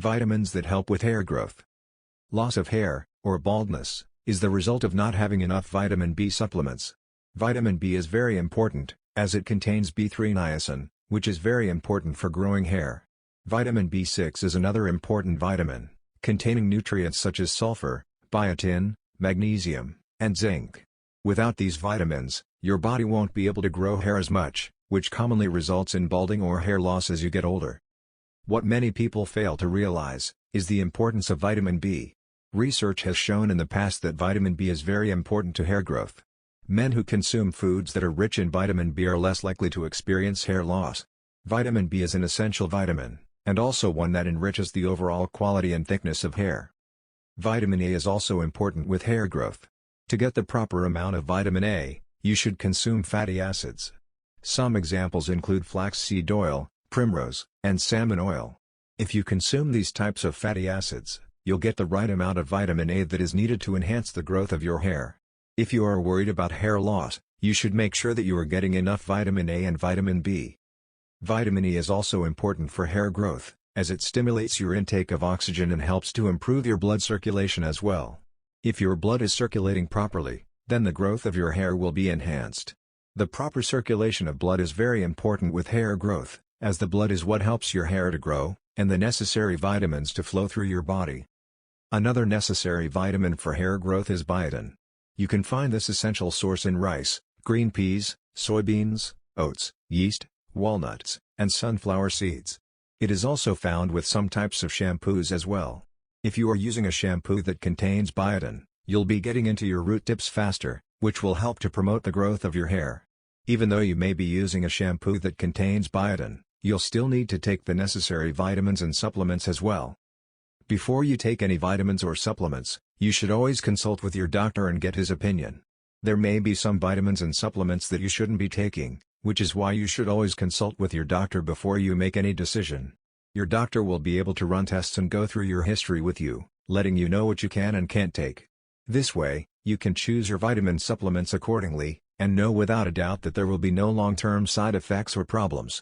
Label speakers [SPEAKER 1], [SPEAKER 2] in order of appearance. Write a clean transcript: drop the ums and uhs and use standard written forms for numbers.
[SPEAKER 1] Vitamins that help with hair growth. Loss of hair, or baldness, is the result of not having enough vitamin B supplements. Vitamin B is very important, as it contains B3 niacin, which is very important for growing hair. Vitamin B6 is another important vitamin, containing nutrients such as sulfur, biotin, magnesium, and zinc. Without these vitamins, your body won't be able to grow hair as much, which commonly results in balding or hair loss as you get older. What many people fail to realize is the importance of vitamin B. Research has shown in the past that vitamin B is very important to hair growth. Men who consume foods that are rich in vitamin B are less likely to experience hair loss. Vitamin B is an essential vitamin, and also one that enriches the overall quality and thickness of hair. Vitamin A is also important with hair growth. To get the proper amount of vitamin A, you should consume fatty acids. Some examples include flaxseed oil, primrose, and salmon oil. If you consume these types of fatty acids, you'll get the right amount of vitamin A that is needed to enhance the growth of your hair. If you are worried about hair loss, you should make sure that you are getting enough vitamin A and vitamin B. Vitamin E is also important for hair growth, as it stimulates your intake of oxygen and helps to improve your blood circulation as well. If your blood is circulating properly, then the growth of your hair will be enhanced. The proper circulation of blood is very important with hair growth, as the blood is what helps your hair to grow, and the necessary vitamins to flow through your body. Another necessary vitamin for hair growth is biotin. You can find this essential source in rice, green peas, soybeans, oats, yeast, walnuts, and sunflower seeds. It is also found with some types of shampoos as well. If you are using a shampoo that contains biotin, you'll be getting into your root tips faster, which will help to promote the growth of your hair. Even though you may be using a shampoo that contains biotin, you'll still need to take the necessary vitamins and supplements as well. Before you take any vitamins or supplements, you should always consult with your doctor and get his opinion. There may be some vitamins and supplements that you shouldn't be taking, which is why you should always consult with your doctor before you make any decision. Your doctor will be able to run tests and go through your history with you, letting you know what you can and can't take. This way, you can choose your vitamin supplements accordingly, and know without a doubt that there will be no long-term side effects or problems.